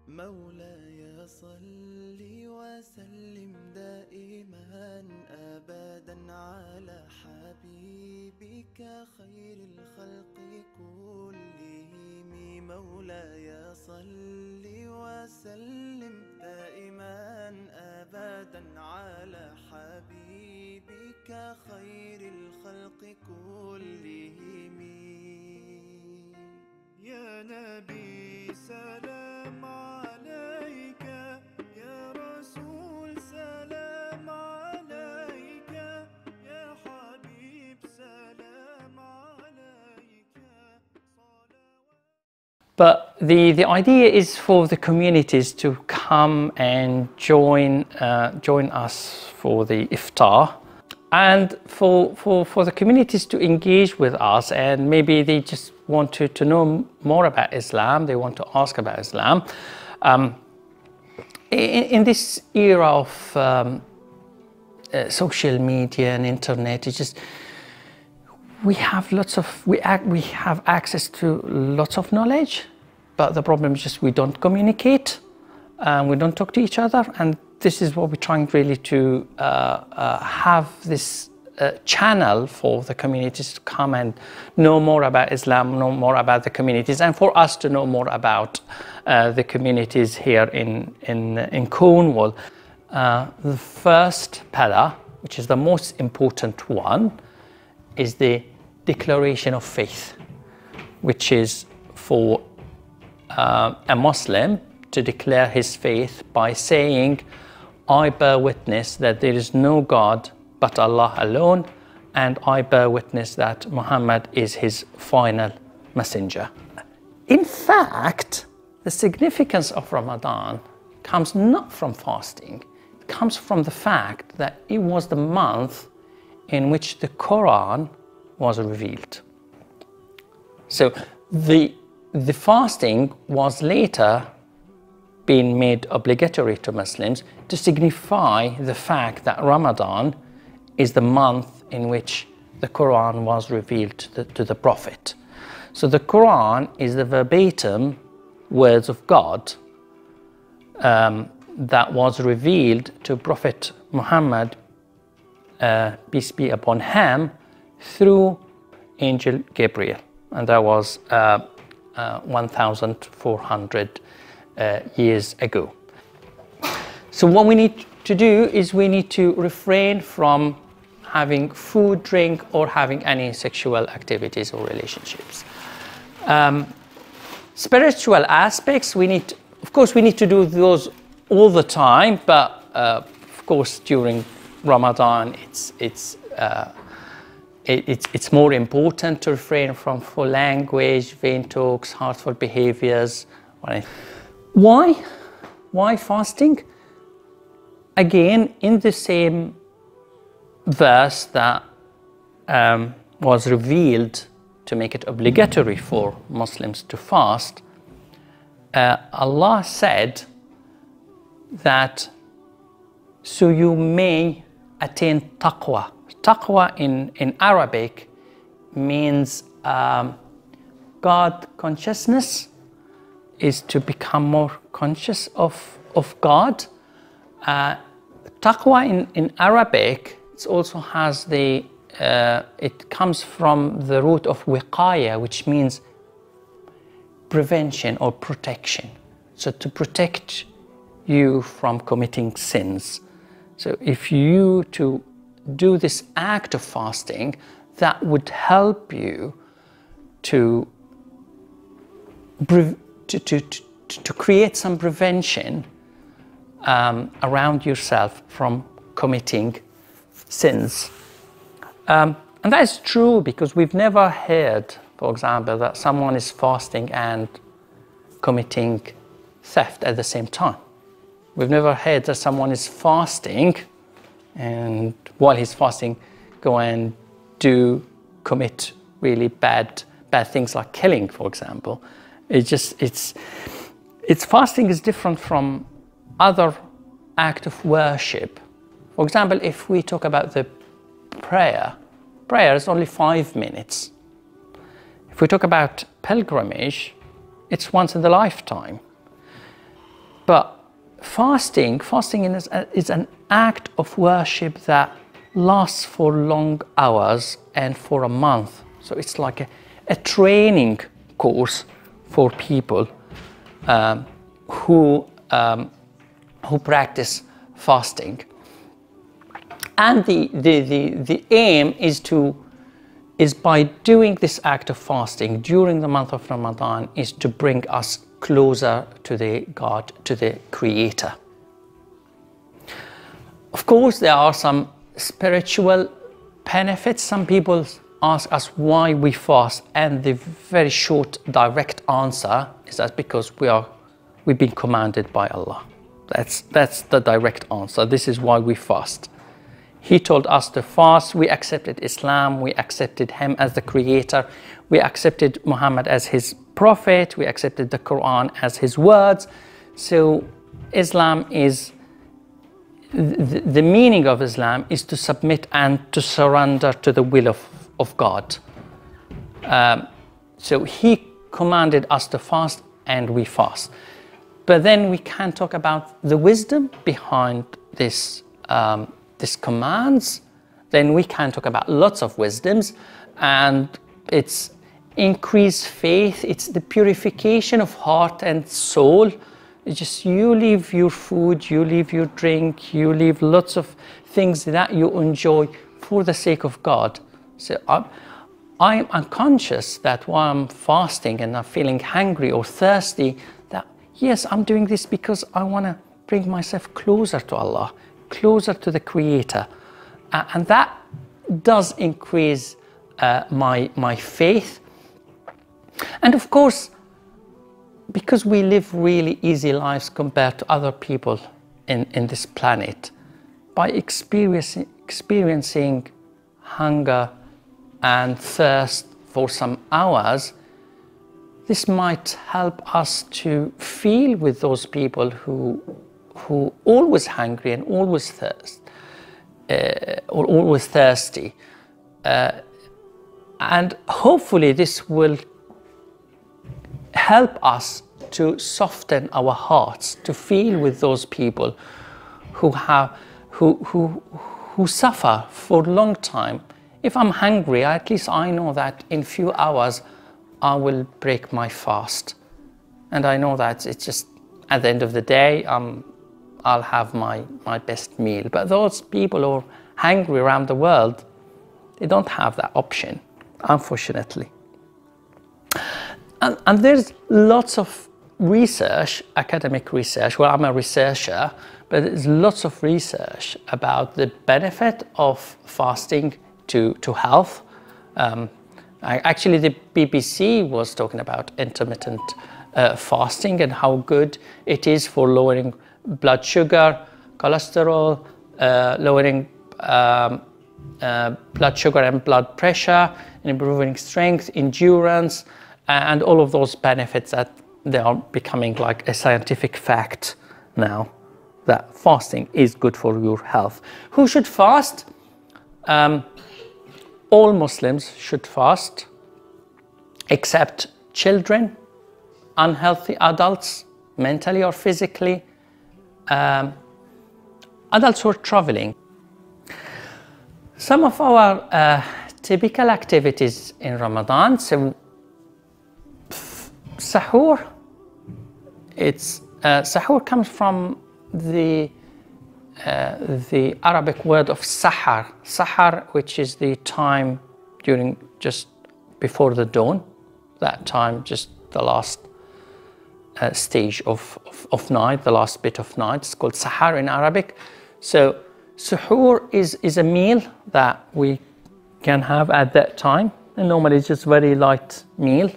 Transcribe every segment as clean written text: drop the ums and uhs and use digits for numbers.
مولاي صل وسلم دائما أبدا على حبيبك خير الخلق كلهم. مولاي صل وسلم دائما أبدا على حبيبك خير الخلق كلهم. يا نبي سلام عليك، يا رسول سلام عليك، يا حبيب سلام عليك. But the idea is for the communities to come and join us for the iftar, and for the communities to engage with us, and maybe they just want to know more about Islam, they want to ask about Islam. In this era of social media and internet, it's just we have access to lots of knowledge, but the problem is just we don't communicate, we don't talk to each other, and this is what we're trying really to have this channel for the communities to come and know more about Islam, know more about the communities, and for us to know more about the communities here in Cornwall. The first pillar, which is the most important one, is the declaration of faith, which is for a Muslim to declare his faith by saying, I bear witness that there is no God but Allah alone, and I bear witness that Muhammad is his final messenger. In fact, the significance of Ramadan comes not from fasting, it comes from the fact that it was the month in which the Quran was revealed. So the fasting was later being made obligatory to Muslims to signify the fact that Ramadan is the month in which the Quran was revealed to the Prophet. So the Quran is the verbatim words of God that was revealed to Prophet Muhammad, peace be upon him, through Angel Gabriel, and that was 1,400 years ago. So what we need to do is we need to refrain from having food, drink, or having any sexual activities or relationships. Spiritual aspects, of course we need to do those all the time, but of course during Ramadan it's more important to refrain from foul language, vain talks, hurtful behaviors. Why fasting? Again, in the same verse that was revealed to make it obligatory for Muslims to fast, Allah said that so you may attain taqwa. Taqwa in Arabic means God consciousness, is to become more conscious of God. Taqwa in Arabic, it also has it comes from the root of wiqaya, which means prevention or protection. So to protect you from committing sins. So if you to do this act of fasting, that would help you to create some prevention around yourself from committing sins. And that is true because we've never heard, for example, that someone is fasting and committing theft at the same time. We've never heard that someone is fasting and while he's fasting go and commit really bad things like killing, for example. Fasting is different from other acts of worship. For example, if we talk about the prayer is only 5 minutes. If we talk about pilgrimage, it's once in the lifetime. But fasting is an act of worship that lasts for long hours and for a month. So it's like a training course for people who practice fasting. And the aim is by doing this act of fasting during the month of Ramadan is to bring us closer to the God, to the Creator. Of course, there are some spiritual benefits. Some people ask us why we fast, and the very short, direct answer is that because we've been commanded by Allah. That's the direct answer. This is why we fast. He told us to fast. We accepted Islam. We accepted him as the creator. We accepted Muhammad as his prophet. We accepted the Quran as his words. So Islam is, the meaning of Islam is to submit and to surrender to the will of God. So he commanded us to fast, and we fast. But then we can talk about the wisdom behind this commands. Then we can talk about lots of wisdoms, and it's increased faith. It's the purification of heart and soul. It's just you leave your food, you leave your drink, you leave lots of things that you enjoy for the sake of God. So I'm unconscious that while I'm fasting and I'm feeling hungry or thirsty, that yes, I'm doing this because I want to bring myself closer to Allah, closer to the Creator. And that does increase my faith. And of course, because we live really easy lives compared to other people in this planet, by experiencing hunger and thirst for some hours, this might help us to feel with those people who always hungry and always always thirsty, and hopefully this will help us to soften our hearts, to feel with those people who suffer for a long time. If I'm hungry, at least I know that in few hours I will break my fast, and I know that it's just at the end of the day I'll have my best meal. But those people who are hungry around the world, they don't have that option, unfortunately. And there's lots of research, academic research. Well, I'm a researcher, but there's lots of research about the benefit of fasting to health. Actually, the BBC was talking about intermittent fasting and how good it is for lowering blood sugar, cholesterol, lowering blood sugar and blood pressure, improving strength, endurance, and all of those benefits that they are becoming like a scientific fact now, that fasting is good for your health. Who should fast? All Muslims should fast, except children, unhealthy adults, mentally or physically, adults who are traveling. Some of our typical activities in Ramadan, so sahur, sahur comes from the Arabic word of sahar, which is the time during just before the dawn, that time, just the last stage of night, the last bit of night. It's called sahar in Arabic. So suhoor is a meal that we can have at that time, and normally it's just very light meal,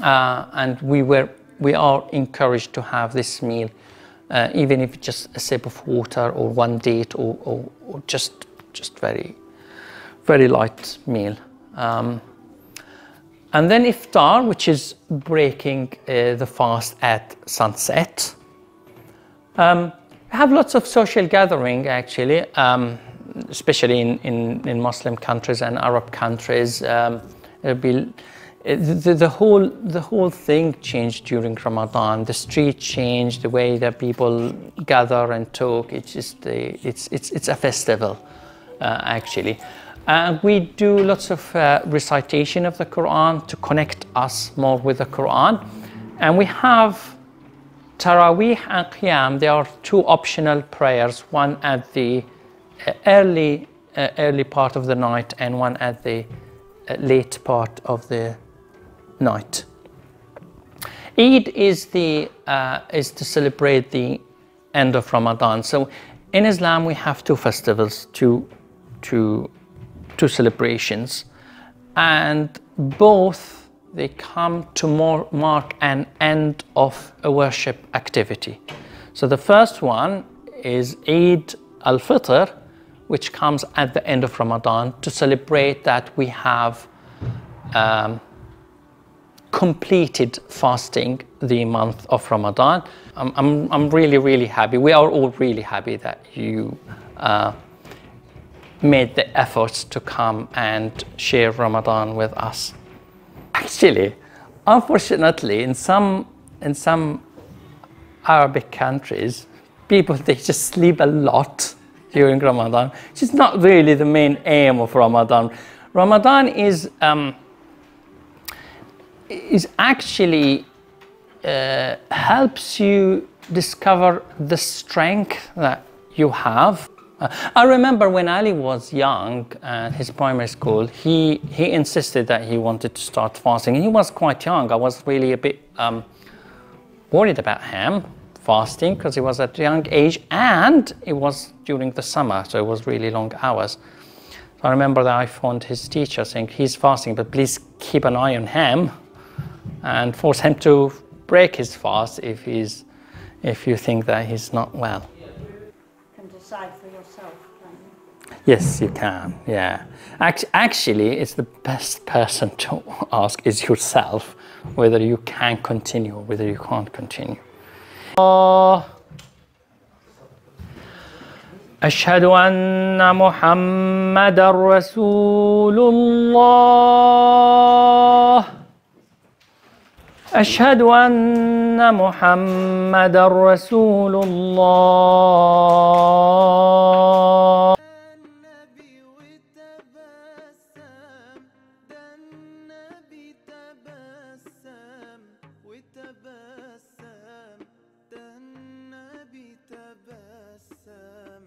and we are encouraged to have this meal, even if it's just a sip of water or one date or just very light meal. And then iftar, which is breaking the fast at sunset. We have lots of social gathering actually, especially in Muslim countries and Arab countries. It'll be the whole thing changed during Ramadan. The street changed, the way that people gather and talk. It's just it's a festival, actually. We do lots of recitation of the Quran to connect us more with the Quran, and we have Taraweeh and Qiyam. They are two optional prayers, one at the early part of the night and one at the late part of the night. Eid is to celebrate the end of Ramadan. So in Islam we have two festivals, two celebrations, and both they come to mark an end of a worship activity. So the first one is Eid al-Fitr, which comes at the end of Ramadan to celebrate that we have completed fasting the month of Ramadan. I'm really happy. We are all really happy that you made the efforts to come and share Ramadan with us. Actually, unfortunately, in some Arabic countries, people, they just sleep a lot during Ramadan, which is not really the main aim of Ramadan. Ramadan is actually helps you discover the strength that you have. I remember when Ali was young at his primary school, he insisted that he wanted to start fasting. He was quite young. I was really a bit worried about him fasting because he was at a young age, and it was during the summer, so it was really long hours. So I remember that I phoned his teacher saying, he's fasting, but please keep an eye on him and force him to break his fast if you think that he's not well. You can decide for yourself, can't you? Yes, you can, yeah. Actually, it's the best person to ask is yourself whether you can continue or whether you can't continue. أشهد أن محمدًا رسول الله. أشهد أن محمدًا رسول الله. تبسم